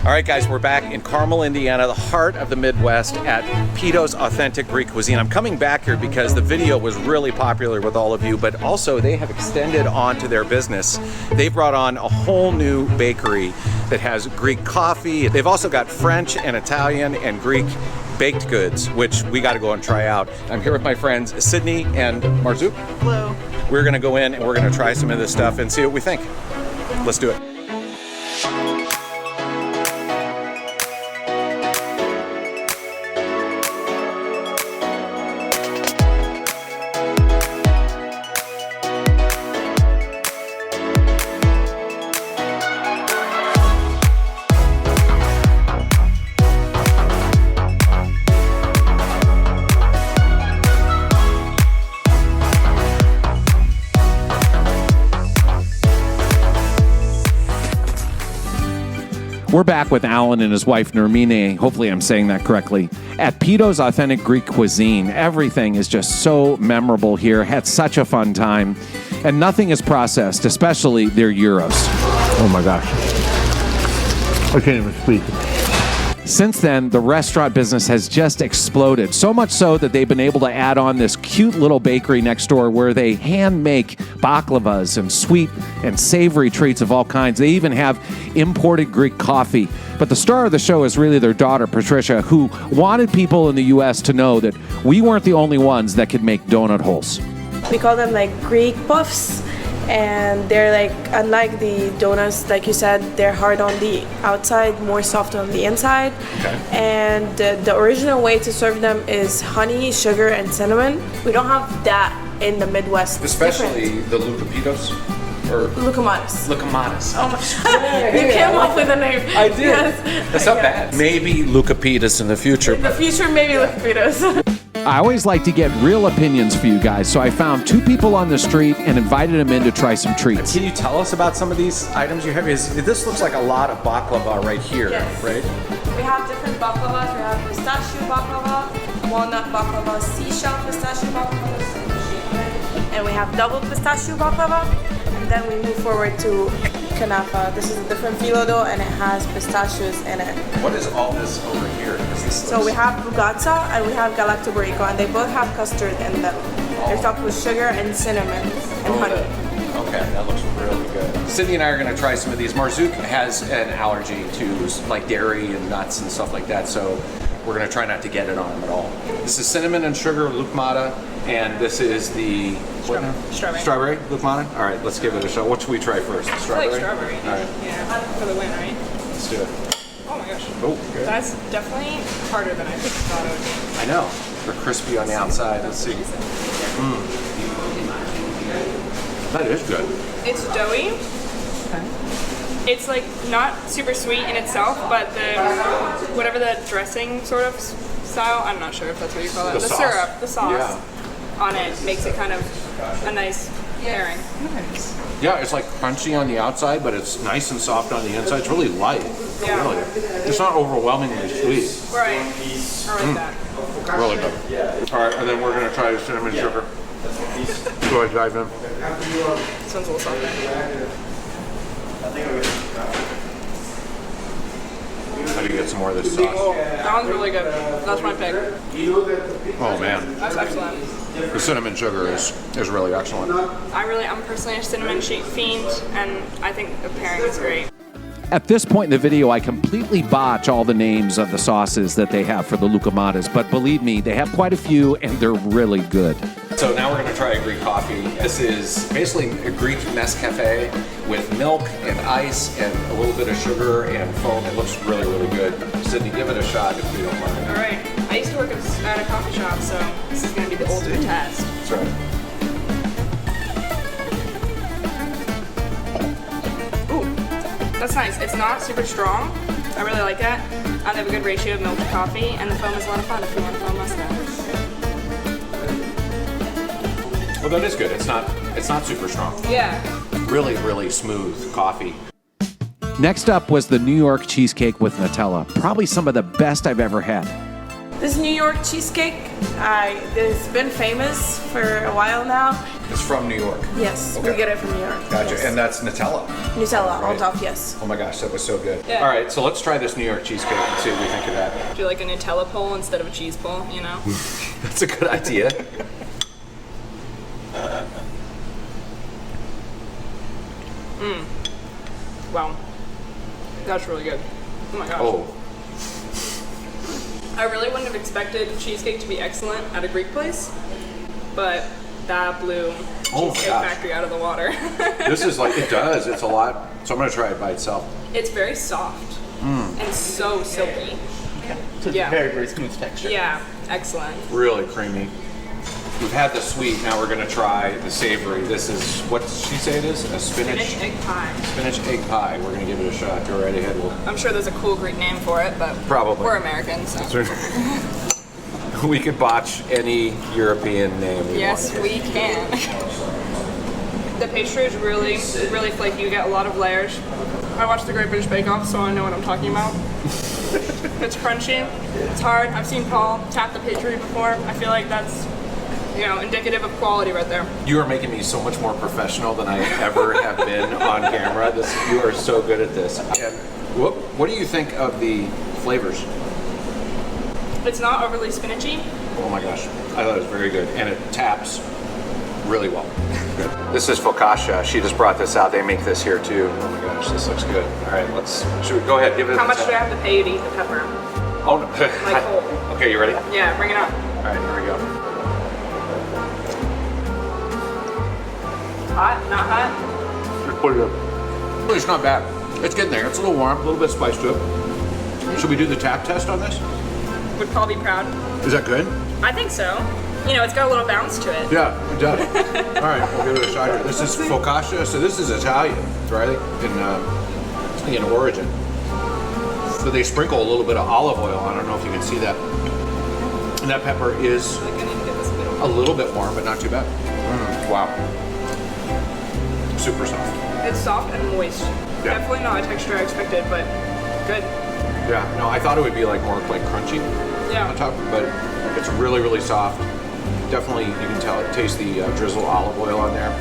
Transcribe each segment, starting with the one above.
All right, guys, we're back in Carmel, Indiana, the heart of the Midwest at Peto's Authentic Greek Cuisine. I'm coming back here because the video was really popular with all of you, but also they have extended onto their business. They've brought on a whole new bakery that has Greek coffee. They've also got French and Italian and Greek baked goods, which we got to go and try out. I'm here with my friends Sydney and Marzouk. Hello. We're going to go in and we're going to try some of this stuff and see what we think. Let's do it. We're back with Alan and his wife, Nermine, hopefully I'm saying that correctly, at Peto's Authentic Greek Cuisine. Everything is just so memorable here. Had such a fun time. And nothing is processed, especially their gyros. Oh my gosh. I can't even speak. Since then, the restaurant business has just exploded, so much so that they've been able to add on this cute little bakery next door where they hand make baklavas and sweet and savory treats of all kinds. They even have imported Greek coffee. But the star of the show is really their daughter, Patricia, who wanted people in the U.S. to know that we weren't the only ones that could make donut holes. We call them like Greek puffs, and they're like, unlike the donuts, like you said, they're hard on the outside, more soft on the inside. Okay. And the original way to serve them is honey, sugar, and cinnamon. We don't have that in the Midwest. Especially the Loukoumades or Loukoumades. Oh my You came up with a name. I did. Yes. That's not bad. Maybe Loukoumades in the future. In the future, maybe Loukoumades. I always like to get real opinions for you guys, so I found two people on the street and invited them in to try some treats. Can you tell us about some of these items you have? This looks like a lot of baklava right here, Yes. right? We have different baklavas. We have pistachio baklava, walnut baklava, seashell pistachio baklava, and we have double pistachio baklava. And then we move forward to kanafa. This is a different filo dough, and it has pistachios in it. What is all this over here? So we have Focaccia and we have Gelato, and they both have custard in them. They're topped with sugar and cinnamon and honey. Okay, that looks really good. Sydney and I are going to try some of these. Marzouk has an allergy to like dairy and nuts and stuff like that, so we're going to try not to get it on him at all. This is cinnamon and sugar Loukoumades, and this is the strawberry Loukoumades. All right, let's give it a shot. What should we try first? Strawberry? I like strawberry. All right. Yeah, for the win, right? Let's do it. Oh my gosh. Oh, good. That's definitely harder than I thought it would be. I know. They're crispy on the outside. Let's see. That is good. It's doughy. Okay. It's like not super sweet in itself, but the whatever the dressing sort of style, I'm not sure if that's what you call it. The sauce. syrup, the sauce on it makes it kind of a nice pairing. Nice. Yeah, it's like crunchy on the outside, but it's nice and soft on the inside. It's really light. Yeah. Really. It's not overwhelmingly sweet. Right. I like that. Really good. All right, and then we're going to try the cinnamon sugar. Go ahead, dive in. This one's a little softer. How do you get some more of this sauce? Oh, that one's really good. That's my pick. Oh man, That's excellent. the cinnamon sugar is really excellent. I'm personally a cinnamon fiend, and I think the pairing is great. At this point in the video, I completely botch all the names of the sauces that they have for the Loukoumades, but believe me, they have quite a few, and they're really good. So now we're going to try a Greek coffee. This is basically a Greek Nescafe with milk and ice and a little bit of sugar and foam. It looks really, really good. Sydney, give it a shot if you don't mind. All right. I used to work at a coffee shop, so this is going to be the ultimate test. That's right. Ooh, that's nice. It's not super strong. I really like that. They have a good ratio of milk to coffee, and the foam is a lot of fun if you want a foam mustache. Well, that is good. It's not super strong. Yeah. Really, really smooth coffee. Next up was the New York cheesecake with Nutella. Probably some of the best I've ever had. This New York cheesecake, it's been famous for a while now. It's from New York. Yes, Okay. we get it from New York. Gotcha. Yes. And that's Nutella. Nutella Right. on top, yes. Oh my gosh, that was so good. Yeah. All right, so let's try this New York cheesecake and see what we think of that. Do like a Nutella pull instead of a cheese pull, you know? That's a good idea. Wow. That's really good. Oh my gosh. Oh, I really wouldn't have expected cheesecake to be excellent at a Greek place, but that blew Oh my Cheesecake gosh. Factory out of the water. this is like, it does. It's a lot. So I'm going to try it by itself. It's very soft and so silky. So it's Yeah. a very, very smooth texture. Yeah, excellent. Really creamy. We've had the sweet, now we're going to try the savory. This is, what did she say it is? A Spinach spinach egg pie. egg pie. We're going to give it a shot. Go right ahead. We'll I'm sure there's a cool Greek name for it, but Probably. we're Americans, so. we could botch any European name we Yes, wanted. we can. The pastry is really, really flaky. You get a lot of layers. I watched the Great British Bake Off, so I know what I'm talking about. It's crunchy. It's hard. I've seen Paul tap the pastry before. I feel like that's, indicative of quality right there. You are making me so much more professional than I ever have been on camera. You are so good at this. And what do you think of the flavors? It's not overly spinachy. Oh my gosh, I thought it was very good, and it taps really well. This is Focaccia. She just brought this out. They make this here too. Oh my gosh, this looks good. All right, should we go ahead? Give it. How much do I have to pay you to eat the pepper? Oh no. Like whole. Okay, you ready? Yeah, bring it on. All right, here we go. Hot? Not hot? Just put it up. It's not bad. It's getting there. It's a little warm, a little bit of spice to it. Should we do the tap test on this? Would Paul be proud? Is that good? I think so. It's got a little bounce to it. Yeah, it does. All right, we'll give it a shot here. This is Focaccia, so this is Italian, right? In origin. So they sprinkle a little bit of olive oil. I don't know if you can see that. And that pepper is I need to get this bit. a little bit warm, but not too bad. Wow. Super soft. It's soft and moist. Yeah. Definitely not a texture I expected, but good. Yeah, no, I thought it would be like more like crunchy Yeah. on top, but it's really, really soft. Definitely, you can taste the drizzle olive oil on there.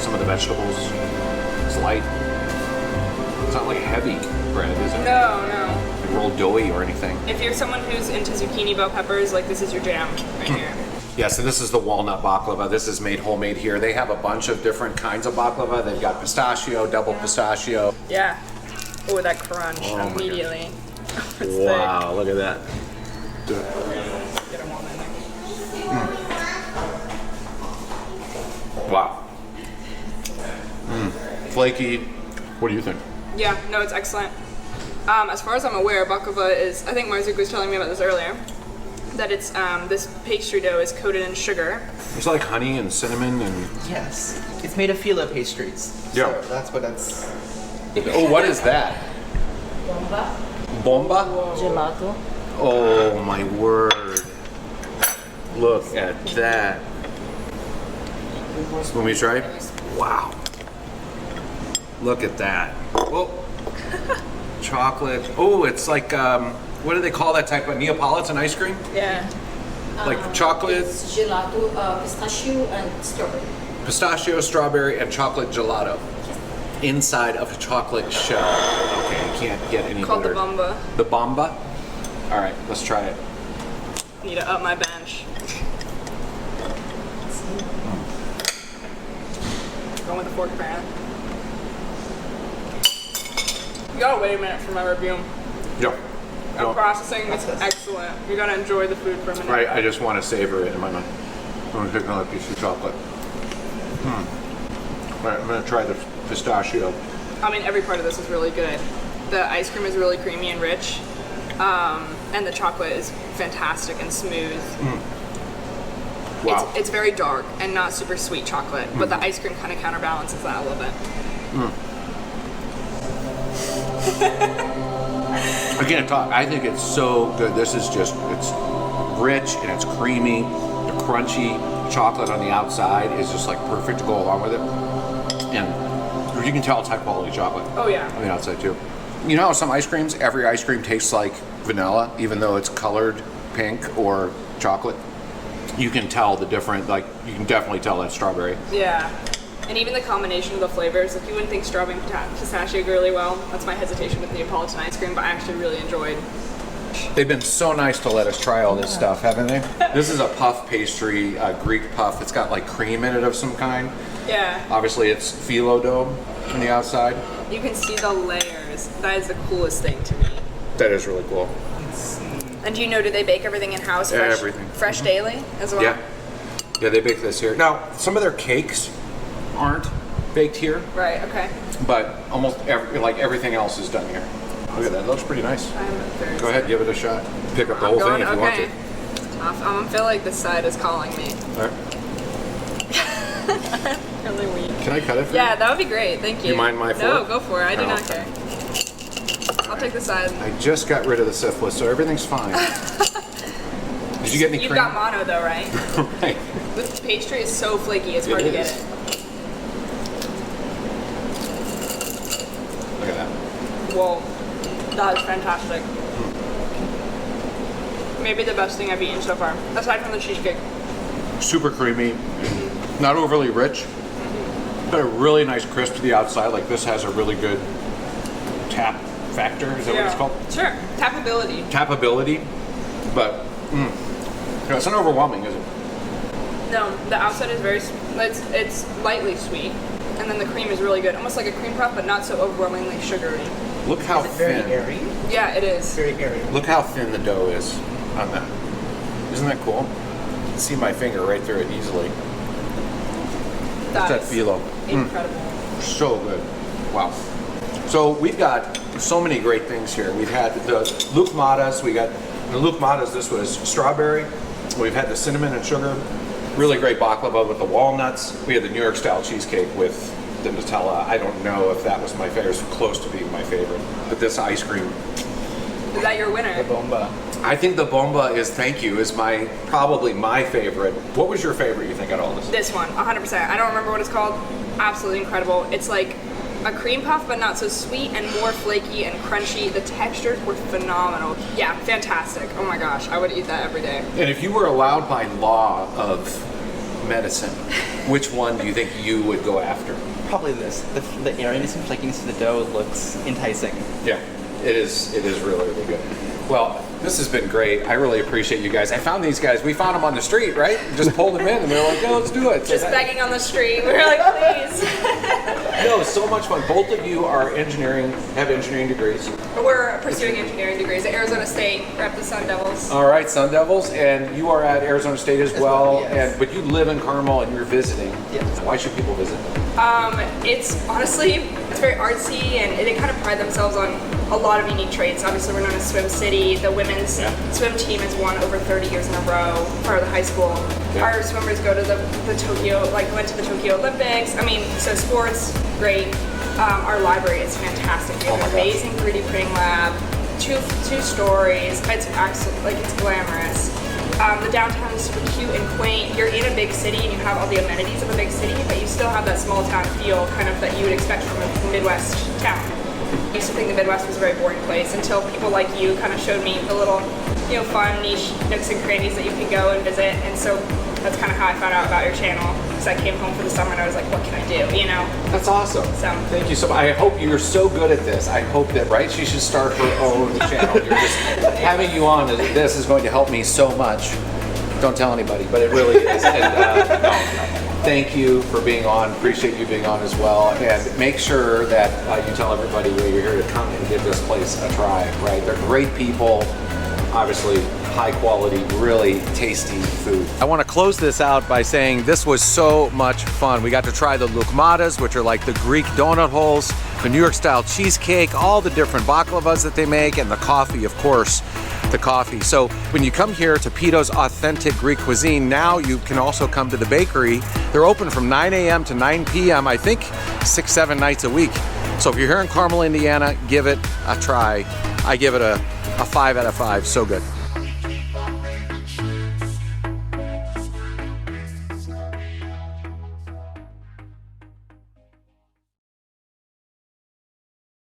Some of the vegetables. It's light. It's not like heavy bread, is it? No. Like real doughy or anything. If you're someone who's into zucchini bell peppers, like this is your jam right here. Yeah, so this is the Walnut Baklava. This is made homemade here. They have a bunch of different kinds of baklava. They've got pistachio, double pistachio. Yeah. Oh, that crunch Oh my immediately. It's Wow, look at that. thick. Get a walnut in there. Wow. Flaky. What do you think? Yeah, no, it's excellent. As far as I'm aware, baklava is, I think Marzik was telling me about this earlier, that it's, this pastry dough is coated in sugar. It's like honey and cinnamon and... Yes. It's made of filo pastries. Yeah. So that's what that's. Oh, what is that? Bomba, Bomba? gelato. Oh my word. Look at that. Let me try. Wow. Look at that. Oh. Chocolate. Oh, it's like, what do they call that type of Neapolitan ice cream? Yeah. Like chocolate, It's gelato, pistachio and strawberry. pistachio, strawberry, and chocolate gelato. Inside of a chocolate shell. Okay, I can't get any Called the better. Bomba. The Bomba? All right, let's try it. Need to up my bench. Going with the fork apparently. You gotta wait a minute for my review. Yeah. I'm processing. It's excellent. You gotta enjoy the food for a minute. Right, I just want to savor it in my mouth. I'm going to take another piece of chocolate. Right, I'm going to try the pistachio. I mean, every part of this is really good. The ice cream is really creamy and rich, and the chocolate is fantastic and smooth. Wow. It's very dark and not super sweet chocolate, but the ice cream kind of counterbalances that a little bit. I can't talk. I think it's so good. This is just, it's rich and it's creamy. The crunchy chocolate on the outside is just like perfect to go along with it. And you can tell it's high quality chocolate. Oh yeah. On the outside too. You know how some ice creams, every ice cream tastes like vanilla, even though it's colored pink or chocolate, you can tell the different, like, you can definitely tell that's strawberry. Yeah. And even the combination of the flavors, like you wouldn't think strawberry and pistachio go really well. That's my hesitation with Neapolitan ice cream, but I actually really enjoyed. They've been so nice to let us try all this stuff, haven't they? This is a puff pastry, a Greek puff. It's got like cream in it of some kind. Yeah. Obviously it's phyllo dough on the outside. You can see the layers. That is the coolest thing to me. That is really cool. And do you know, do they bake everything in-house? Yeah, Fresh, everything. Fresh daily as well? Yeah. Yeah, they bake this here. Now, some of their cakes aren't baked here, Right, okay. but almost everything else is done here. Look at that, it looks pretty nice. I'm very Go ahead, give it a shot. Pick up the I'm whole going, thing if you want okay. to. I feel like this side is calling me. All right. Really weak. Can I cut it for Yeah, you? that would be great. Thank you. You mind my No, fork? go for it. I do Oh, not okay. care. I'll take the side. I just got rid of the syphilis, so everything's fine. Did you get any You've cream? got mono though, right? Right. This pastry is so flaky, it's hard It to get is. it. Look at that. Whoa, that is fantastic. Maybe the best thing I've eaten so far, aside from the cheesecake. Super creamy, not overly rich, but a really nice crisp to the outside. Like this has a really good tap factor, is that what it's called? Sure, tapability. Tapability, but it's not overwhelming, is it? No, the outside is very, it's lightly sweet, and then the cream is really good, almost like a cream puff, but not so overwhelmingly sugary. Look how Very thin. airy. Yeah, it is. Very airy. Look how thin the dough is on that. Isn't that cool? You can see my finger right through it easily. What's that That's phyllo? incredible. So good. Wow. So we've got so many great things here. We've had the Loukoumades. We got the Loukoumades. This was strawberry. We've had the cinnamon and sugar. Really great baklava with the walnuts. We had the New York style cheesecake with the Nutella. I don't know if that was my favorite. It's close to being my favorite. But this ice cream, Is that your winner? Bomba. I think the Bomba is probably my favorite. What was your favorite, you think, out of all this? This one, 100%. I don't remember what it's called. Absolutely incredible. It's like a cream puff, but not so sweet and more flaky and crunchy. The textures were phenomenal. Yeah, fantastic. Oh my gosh, I would eat that every day. And if you were allowed by law of medicine, which one do you think you would go after? Probably this. The airiness and flakiness of the dough looks enticing. Yeah, it is really, really good. Well, this has been great. I really appreciate you guys. I found these guys. We found them on the street, right? Just pulled them in and they're like, "Oh, let's do it." Just begging on the street. We were like, please. No, it's so much fun. Both of you have engineering degrees. We're pursuing engineering degrees at Arizona State. We're at the Sun Devils. All right, Sun Devils, and you are at Arizona State as well. yes. But you live in Carmel and you're visiting. Yes. Why should people visit? It's honestly, it's very artsy and they kind of pride themselves on a lot of unique traits. Obviously, we're known as Swim City. The women's swim team has won over 30 years in a row, part of the high school. Yeah. Our swimmers go to the Tokyo, went to the Tokyo Olympics. I mean, so sports, great. Our library is fantastic. We have an amazing 3D printing lab, two stories. It's absolutely, it's glamorous. The downtown is super cute and quaint. You're in a big city and you have all the amenities of a big city, but you still have that small town feel kind of that you would expect from a Midwest town. I used to think the Midwest was a very boring place until people like you kind of showed me the little, fun niche nooks and crannies that you can go and visit. And so that's kind of how I found out about your channel. Because I came home for the summer and I was like, what can I do? That's awesome. So Thank you so much. I hope you're so good at this. I hope that, right? She should start her own channel. You're just having you on. This is going to help me so much. Don't tell anybody, but it really is. And, thank you for being on. Appreciate you being on as well. And make sure that you tell everybody where you're here to come and give this place a try, right? They're great people. Obviously, high quality, really tasty food. I want to close this out by saying this was so much fun. We got to try the Loukoumades, which are like the Greek donut holes, the New York style cheesecake, all the different baklavas that they make, and the coffee, of course, the coffee. So when you come here to Peto's Authentic Greek Cuisine, now you can also come to the bakery. They're open from 9 a.m. to 9 p.m., I think 6-7 nights a week. So if you're here in Carmel, Indiana, give it a try. I give it a 5 out of 5, so good.